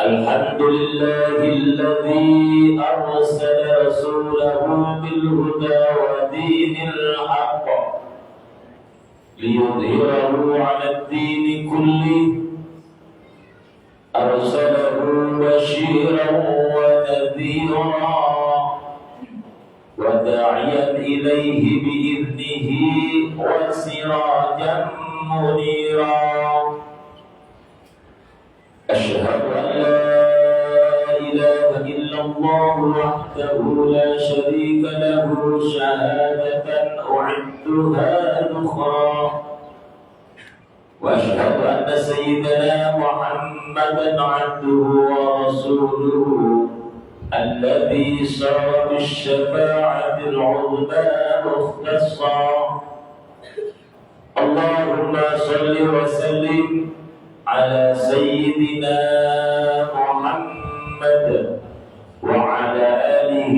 الحمد لله الذي أرسل رسوله بالهدى ودين الحق ليظهره على الدين كله أرسله بشيرا ونذيرا وداعيا إليه بإذنه وسراجا منيرا أشهد أن لا إله إلا الله وحده لا شريك له شهادة أعدها ذخرا وأشهد أن سيدنا محمدا عبده ورسوله الذي سار بالشفاعة العظمى مختصا اللهم صل وسلم على سيدنا محمد وعلى آله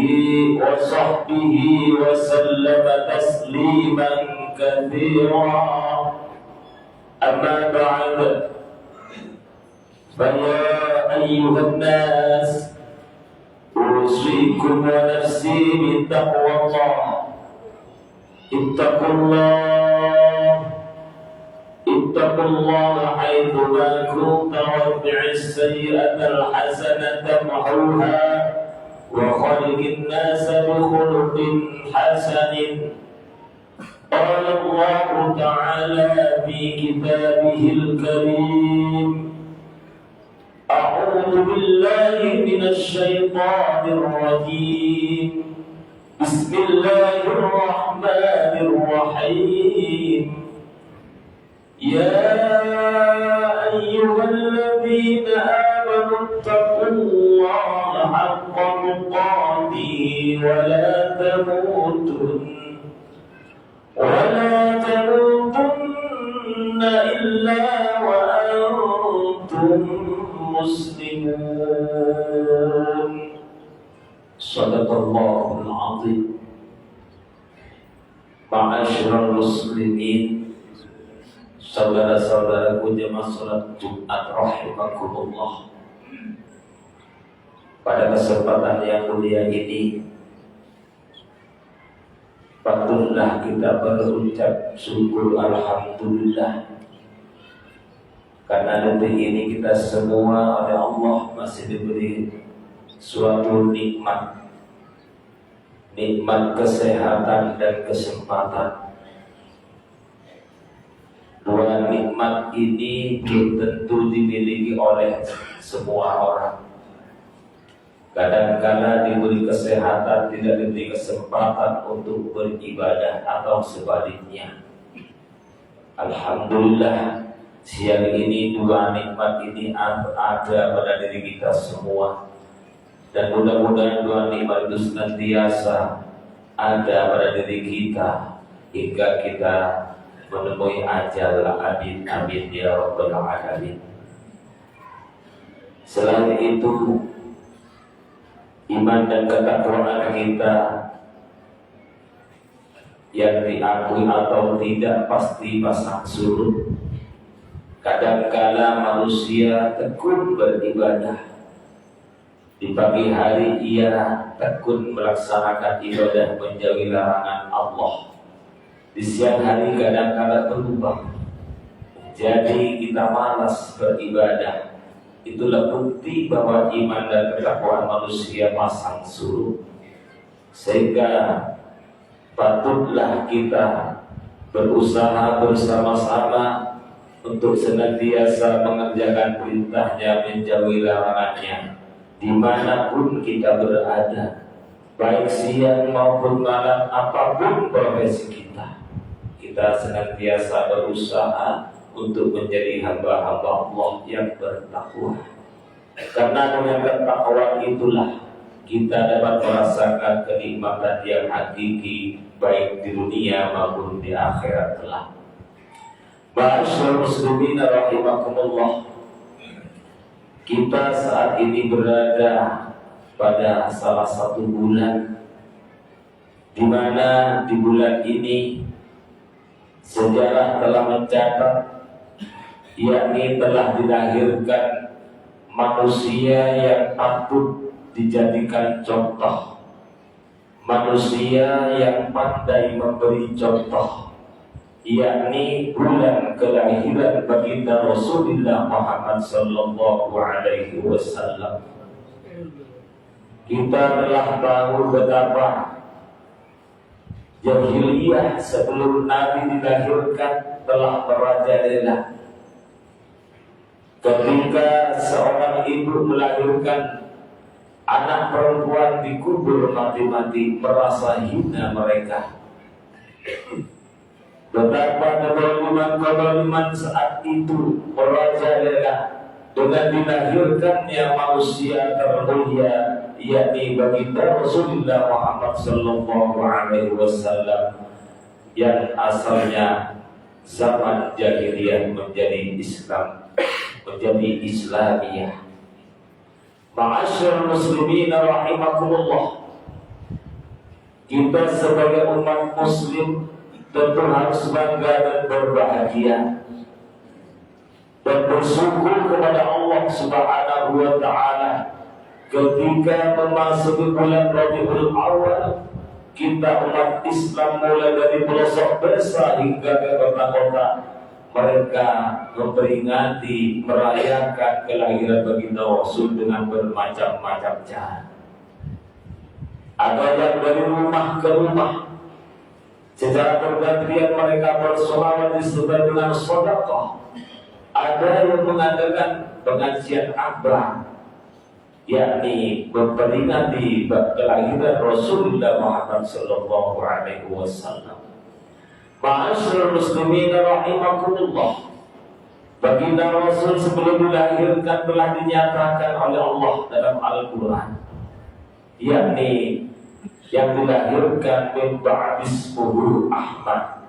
وصحبه وسلم تسليما كثيرا أما بعد فيا أيها الناس أوصيكم ونفسي بتقوى الله اتقوا الله حيثما كنت واتبع السيئة الحسنة تمحوها وخلق الناس بخلق حسن قال الله تعالى في كتابه الكريم أعوذ بالله من الشيطان الرجيم بسم الله الرحمن الرحيم يا أيها الذين آمنوا اتقوا الله حق تقاته ولا تموتن إلا وأنتم مسلمون. Sadaqallahul azim. Ma'asyiral muslimin, saudara-saudaraku jemaah salat Jumat rahimakumullah. Pada kesempatan yang mulia ini patutlah kita berucap syukur alhamdulillah, karena detik ini kita semua oleh Allah masih diberi suatu nikmat kesehatan dan kesempatan. Dua nikmat ini belum tentu dimiliki oleh semua orang. Kadang-kadang diberi kesehatan, tidak diberi kesempatan untuk beribadah atau sebaliknya. Alhamdulillah, siang ini dua nikmat ini ada pada diri kita semua. Dan mudah-mudahan dua nikmat itu senantiasa ada pada diri kita hingga kita menemui ajal. Amin amin ya rabbal alamin. Selain itu, iman dan ketakwaan kita yang diakui atau tidak pasti pasang surut. Kadang-kala manusia tekun beribadah. Di pagi hari ia tekun melaksanakan ibadah menjauhi larangan Allah. Di siang hari kadang-kala berubah, jadi kita malas beribadah. Itulah bukti bahwa iman dan ketakwaan manusia pasang surut. Sehingga patutlah kita berusaha bersama-sama untuk senantiasa mengerjakan perintahnya, menjauhi larangannya, dimanapun kita berada, baik siang maupun malam, apapun profesi kita. Kita senantiasa berusaha untuk menjadi hamba-hamba Allah yang bertakwa. Karena dengan ketakwaan itulah kita dapat merasakan kenikmatan yang hakiki, baik di dunia maupun di akhirat kelak. Ma'asyiral muslimin rahimakumullah. Kita saat ini berada pada salah satu bulan, di mana di bulan ini sejarah telah mencatat, yakni telah dilahirkan manusia yang patut dijadikan contoh, manusia yang pandai memberi contoh, yakni bulan kelahiran baginda Rasulullah Muhammad sallallahu alaihi wasallam. Kita telah tahu betapa jahiliyah sebelum Nabi dilahirkan telah merajalela. Ketika seorang ibu melahirkan anak perempuan, dikubur mati-mati, merasa hina mereka. Betapa kezaliman saat itu merajalela dengan dilahirkannya manusia termulia, yakni baginda Rasulullah Muhammad sallallahu alaihi wasallam, yang asalnya zaman jahiliyah menjadi Islam, menjadi Islamiyah. Ma'asyiral muslimin rahimakumullah. Kita sebagai umat muslim tentu harus bangga dan berbahagia dan bersyukur kepada Allah Subhanahu wa ta'ala ketika memasuki bulan Rabiul Awal. Kita umat Islam mulai dari pelosok desa hingga ke kota-kota, mereka memperingati, merayakan kelahiran baginda Rasul dengan bermacam-macam cara. Ada yang dari rumah ke rumah, secara bergantian mereka bersolawat disertai dengan sedekah. Ada yang mengadakan pengajian akbar, yakni memperingati kelahiran Rasulullah Muhammad sallallahu alaihi wasallam. Ma'asyiral muslimin rahimakumullah. Baginda Rasul sebelum dilahirkan telah dinyatakan oleh Allah dalam Al-Quran, yakni yang dilahirkan min ba'dismuhu Ahmad.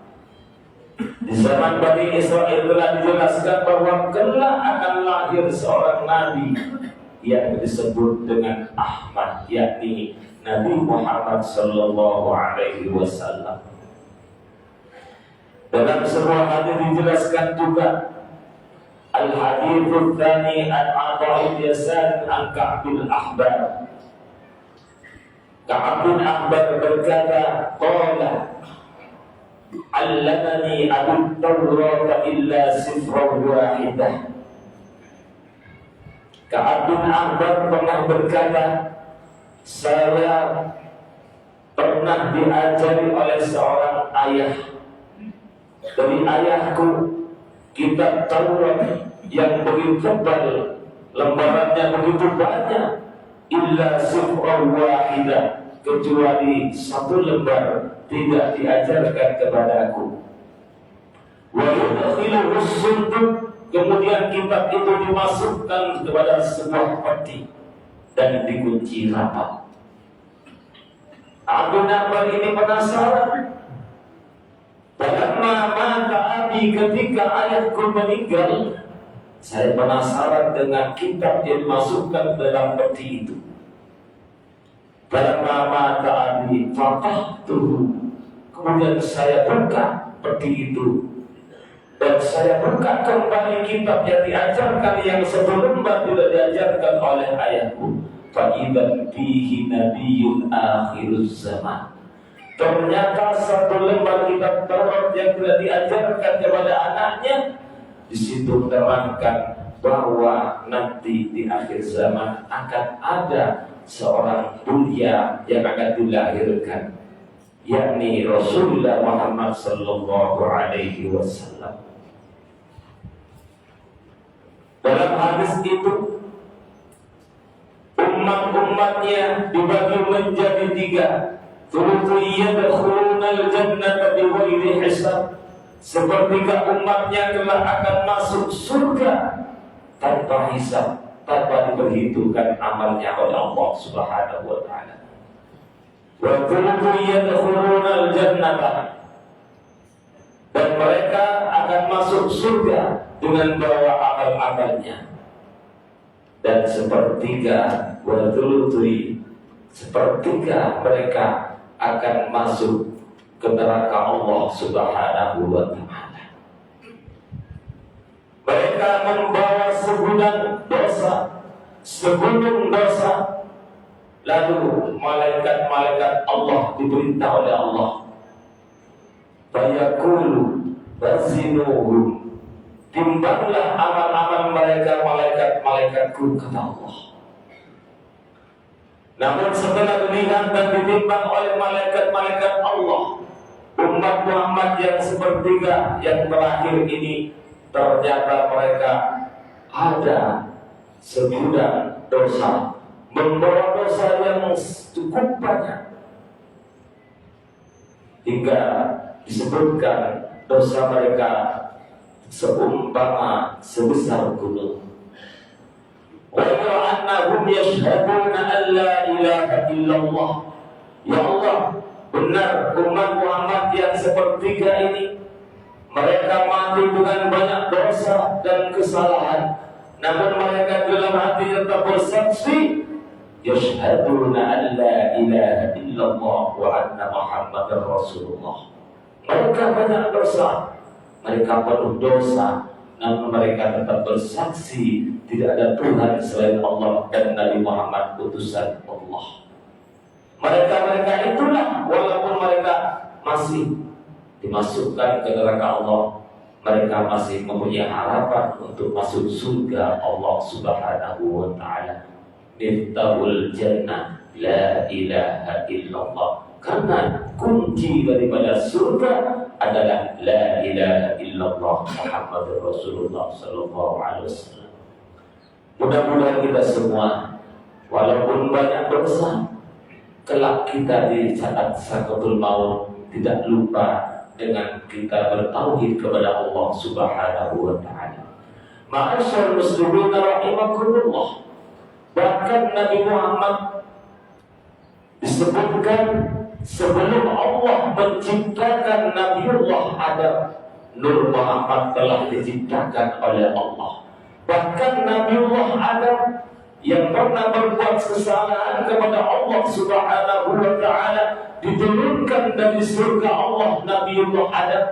Di zaman Bani Israel telah dijelaskan bahwa kelak akan lahir seorang nabi yang disebut dengan Ahmad, yakni Nabi Muhammad sallallahu alaihi wasallam. Dalam sebuah hadis dijelaskan juga al-hadits tsani an Atha Yasan an Ka'b bin Ahbar. Ka'b bin Ahbar berkata, qala allamani Abu Tawrat illa sifran wahidah. Ka'b bin Ahbar pernah berkata, saya pernah diajari oleh seorang ayah dari ayahku kitab Taurat yang begitu tebal, lembarannya begitu banyak, illa sifran wahidah, kecuali satu lembar tidak diajarkan kepadaku. Wa yudkhiluhu as-sunduk, kemudian kitab itu dimasukkan kepada sebuah peti dan dikunci rapat. Abu Nabar ini penasaran. Falamma mata abi, ketika ayahku meninggal, saya penasaran dengan kitab yang dimasukkan dalam peti itu. Falamma mata abi fatahtuhu, kemudian saya buka peti itu dan saya buka kembali kitab yang diajarkan yang sebelumnya tidak diajarkan oleh ayahku. Fa'idan fihi nabiyyun akhiruz zaman, ternyata satu lembar kitab Taurat yang tidak diajarkan kepada anaknya. Di situ menerangkan bahwa nanti di akhir zaman akan ada seorang mulia yang akan dilahirkan, yakni Rasulullah Muhammad sallallahu alaihi wasallam. Dalam hadis itu umat-umatnya dibagi menjadi tiga. Yadkhulunal jannata bighairi hisab, sepertiga umatnya kelak akan masuk surga tanpa hisab, tanpa diperhitungkan amalnya oleh Allah Subhanahu wa taala. Wa yadkhulunal jannata, dan mereka akan masuk surga dengan bawa amal-amalnya. Dan sepertiga sepertiga mereka akan masuk ke neraka Allah Subhanahu wa taala. Mereka membawa segudang dosa, segunung dosa. Lalu malaikat-malaikat Allah diperintah oleh Allah, fayaqulu wazinuhum, timbanglah amal-amal mereka, malaikat-malaikatku, kata Allah. Namun setelah dilihat dan ditimbang oleh malaikat-malaikat Allah, umat Muhammad yang sepertiga yang terakhir ini, ternyata mereka ada segudang dosa, membawa dosa yang cukup banyak, hingga disebutkan dosa mereka seumpama sebesar gunung. Wa annahum yashhaduna an la ilaha illallah. Ya Allah, benar umat Muhammad yang sepertiga ini, mereka mati dengan banyak dosa dan kesalahan, namun mereka dalam hati tetap bersaksi yashhaduna an la ilaha illallah wa anna Muhammadar Rasulullah. Mereka banyak dosa, mereka penuh dosa, namun mereka tetap bersaksi tidak ada Tuhan selain Allah dan Nabi Muhammad utusan Allah. Mereka itulah, walaupun mereka masih dimasukkan ke neraka Allah, mereka masih mempunyai harapan untuk masuk surga Allah Subhanahu wa taala. Miftahul jannah la ilaha illallah, karena kunci daripada surga adalah la ilaha illallah Muhammadur Rasulullah sallallahu alaihi wasallam. Mudah-mudahan kita semua, walaupun banyak dosa, kelak kita di saat sakaratul maut tidak lupa dengan kita bertauhid kepada Allah Subhanahu wa taala. Ma'asyar muslimin rahimakumullah, bahkan Nabi Muhammad disebutkan sebelum Allah menciptakan Nabiullah Adam, Nur Muhammad telah diciptakan oleh Allah. Bahkan Nabiullah Adam yang pernah berbuat kesalahan kepada Allah Subhanahu wa ta'ala diturunkan dari surga Allah Nabiullah Adam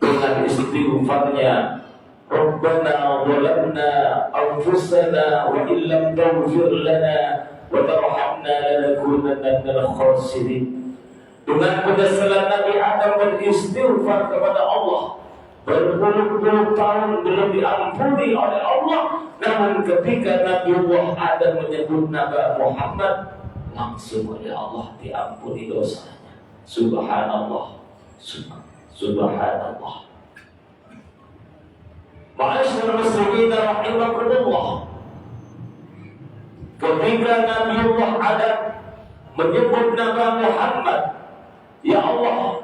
dengan istighfarnya, Rabbana zalamna anfusana wa illam taghfir lana wa tarhamna lanakunanna minal khasirin. Dengan penyesalan Nabi Adam beristighfar kepada Allah, berpuluh-puluh tahun belum diampuni oleh Allah, namun ketika Nabiullah Adam menyebut Nabi Muhammad, langsung oleh Allah diampuni dosanya. Subhanallah, subhanallah. Ma'asyar muslimin rahimakumullah, ketika Nabiullah Adam menyebut Nabi Muhammad, ya Allah,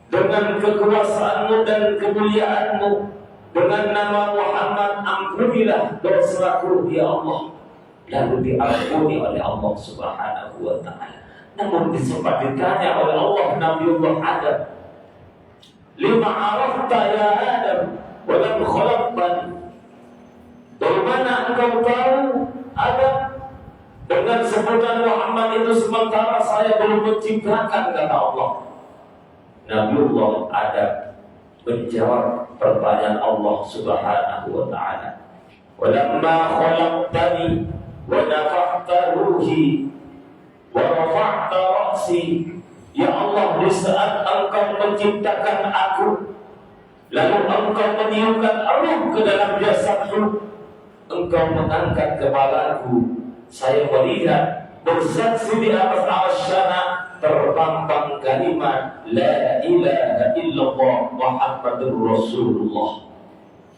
dengan kekuasaanmu dan kemuliaanmu, dengan nama Muhammad ampunilah dosaku ya Allah. Lalu diampuni oleh Allah Subhanahu wa ta'ala. Namun sempat ditanya oleh Allah Nabiullah Adam, lima arafta ya Adam walam khalaqtani, dari mana engkau tahu Adam dengan sebutan Muhammad itu sementara saya belum menciptakan, kata Allah. Nabiullah Adam menjawab pertanyaan Allah Subhanahu wa ta'ala, walamma khalaqtani wa nafakhta ruhi wa rafa'ta ra'si, ya Allah, di saat engkau menciptakan aku, lalu engkau meniupkan ruh ke dalam jasadku, engkau mengangkat kepalaku, saya melihat bersaksi di atas arsyana terpampang kalimat la ilaha illallah Muhammadur Rasulullah.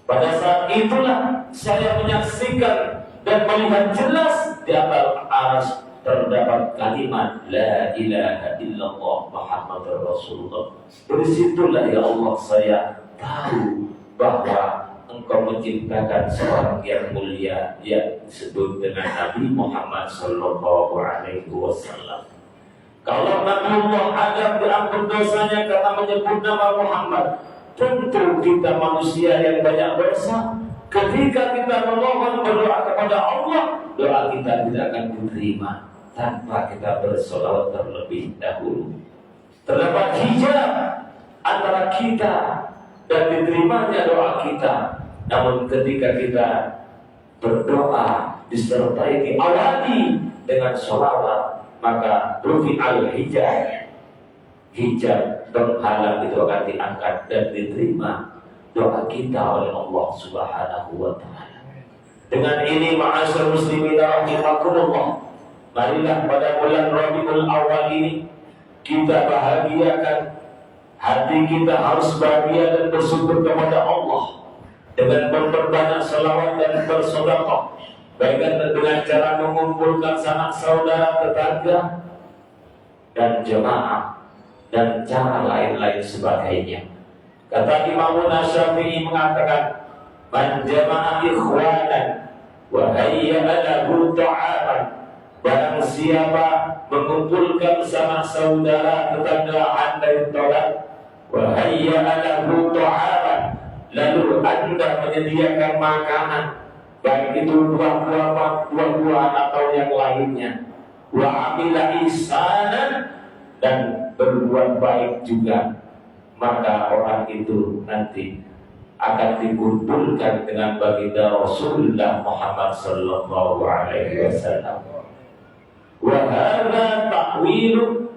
Pada saat itulah saya menyaksikan dan melihat jelas di atas arsy terdapat kalimat la ilaha illallah Muhammadur Rasulullah. Dari situlah ya Allah saya tahu bahwa engkau menciptakan seorang yang mulia yang disebut dengan Nabi Muhammad sallallahu alaihi wasallam. Kalau Nabiullah Adam diampun dosanya karena menyebut nama Muhammad, tentu kita manusia yang banyak dosa, ketika kita memohon berdoa kepada Allah, doa kita tidak akan diterima tanpa kita bersolawat terlebih dahulu. Terdapat hijab antara kita dan diterimanya doa kita. Namun ketika kita berdoa disertai diawali dengan sholawat, maka rufi'al hijab, hijab penghalang itu akan diangkat dan diterima doa kita oleh Allah Subhanahu wa ta'ala. Dengan ini ma'asyar muslimin rahimakumullah, marilah pada bulan Rabiul Awal ini kita bahagiakan hati kita, harus bahagia dan bersyukur kepada Allah dengan memperbanyak salawat dan bersedekah, baik dengan cara mengumpulkan sanak saudara, tetangga dan jemaah dan cara lain-lain sebagainya. Kata Imam Syafi'i mengatakan, man jama'a ikhwanan wa hayya'a lahu ta'aman, barang siapa mengumpulkan sanak saudara, tetangga, andai tolak, wa hayya'a lahu ta'aman, lalu Anda menyediakan makanan, baik itu buah-buahan atau yang lainnya, wa amila ihsanan, dan berbuat baik juga, maka orang itu nanti akan dikumpulkan dengan baginda Rasulullah Muhammad sallallahu alaihi wasallam. Wa hadza ta'wilu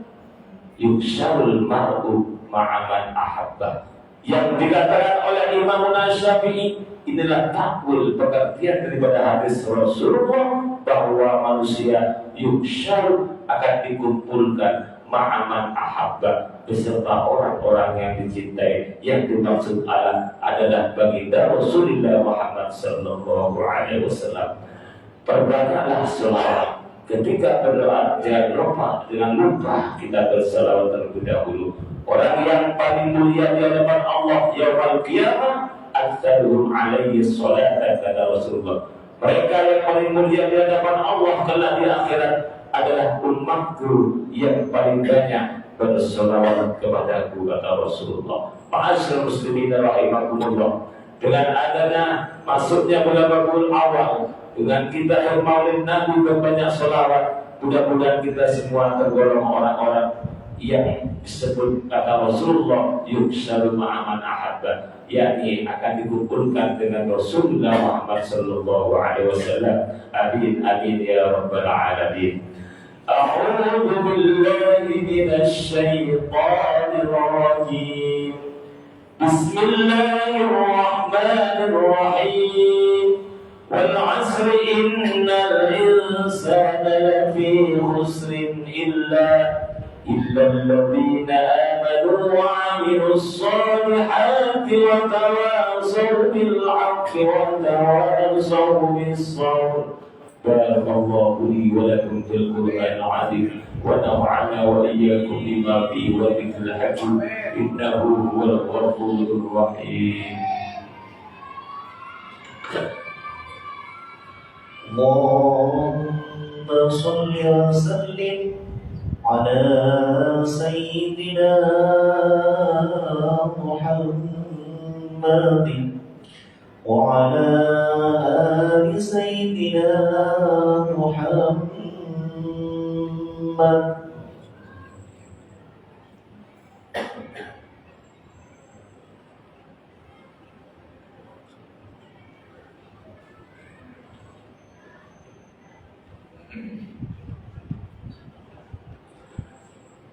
yuksharul mar'u ma'a man ahabba, yang dikatakan oleh Imam Syafi'i inilah takwil, pengertian daripada hadis Rasulullah bahwa manusia yuksar akan dikumpulkan ma'aman ahabba, beserta orang-orang yang dicintai. Yang dimaksud Allah adalah baginda Rasulullah Muhammad sallallahu alaihi wasallam. Perbanyaklah selawat. Ketika berdoa jangan lupa, dengan lupa kita berselawat terlebih dahulu. Orang yang paling mulia di hadapan Allah yaumul qiyamah aktsaruhum alaihi salatan, kata Rasulullah. Mereka yang paling mulia di hadapan Allah kelak di akhirat adalah umatku yang paling banyak berselawat kepadaku, kata Rasulullah. Ma'asyiral muslimin rahimakumullah. Dengan adanya masuknya bulan Rabiul Awal, dengan kita bermaulid Nabi berbanyak selawat, mudah-mudahan kita semua tergolong orang-orang yang disebut kata Rasulullah yuksharu ma'aman ahabba, yakni akan dikumpulkan dengan Rasulullah Muhammad sallallahu alaihi wasallam. Amin amin ya rabbal alamin. A'udzu billahi minasy syaithanir rajim. Bismillahirrahmanirrahim. Wal 'asri innal insana lafi khusrin illa الذين آمنوا وعملوا الصالحات وتواصوا بالحق وتواصوا بالصبر. بارك الله لي ولكم في القرآن العظيم ونفعنا وإياكم بما فيه وذكر الحكيم إنه هو الغفور الرحيم. اللهم صل وسلم على سيدنا محمد وعلى آل سيدنا محمد.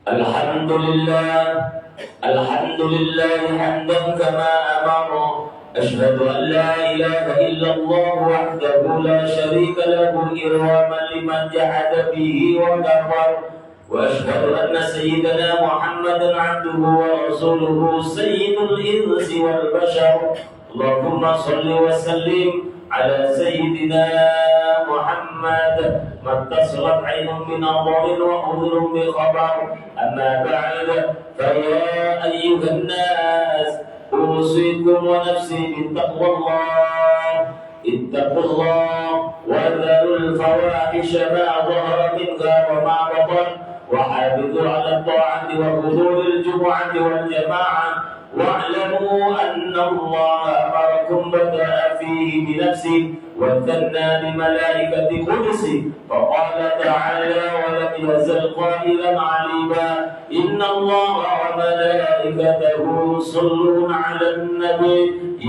الحمد لله حمدا كما أمر. أشهد أن لا إله إلا الله وحده لا شريك له إرغاما لمن جحد به وكفر. وأشهد أن سيدنا محمدا عبده ورسوله سيد الإنس والبشر. اللهم صل وسلم على سيدنا محمد ما اتصلت عين بنظر وأذن بخبر. أما بعد فيا أيها الناس أوصيكم ونفسي بتقوى الله. اتقوا الله وذروا الفواحش ما ظهر منها وما بطن وحافظوا على الطاعة وحضور الجمعة والجماعة واعلموا أن الله أمركم بدأ فيه بنفسه وثنى بملائكة قدسه فقال تعالى ولم يزل قائلا عليما إن الله وملائكته يصلون على النبي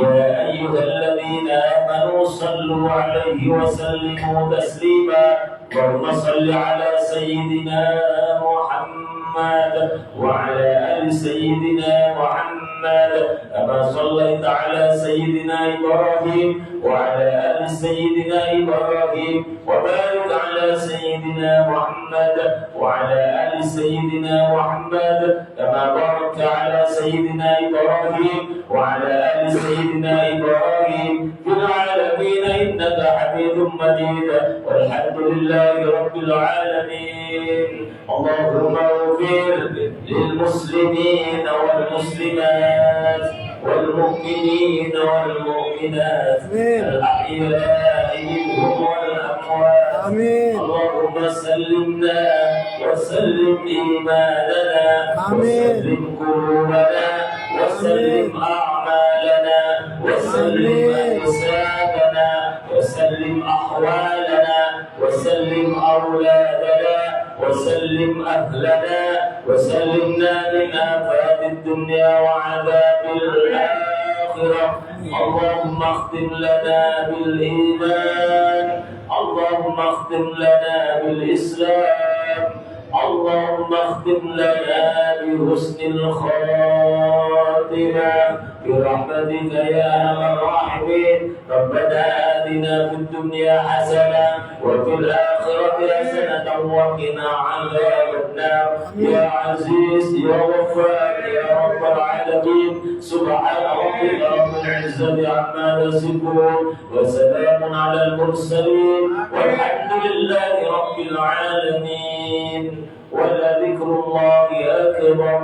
يا أيها الذين آمنوا صلوا عليه وسلموا تسليما. اللهم صل على سيدنا محمد وعلى آل سيدنا محمد كما صليت على سيدنا إبراهيم وعلى آل سيدنا إبراهيم وبارك على سيدنا محمد وعلى آل سيدنا محمد كما باركت على سيدنا إبراهيم وعلى آل سيدنا إبراهيم في العالمين إنك حميد مجيد والحمد لله رب العالمين. اللهم اغفر للمسلمين والمسلمات والمؤمنين والمؤمنات الأحياء منهم والأموات. اللهم سلمنا وسلم إيماننا وسلم قلوبنا وسلم أعمالنا وسلم أجسادنا وسلم أحوالنا وسلم أولادنا وسلم أهلنا وسلمنا من آفات الدنيا وعذاب الآخرة. اللهم اختم لنا بالإيمان. اللهم اختم لنا بالإسلام. اللهم اختم لنا بحسن الخاتمة برحمتك يا أرحم الراحمين. ربنا آتنا في الدنيا حسنة وفي الآخرة حسنة وقنا عذاب النار يا عزيز يا غفار يا رب العالمين. سبحان ربك رب العزة عما يصفون وسلام على المرسلين والحمد لله رب العالمين. ولذكر الله أكبر.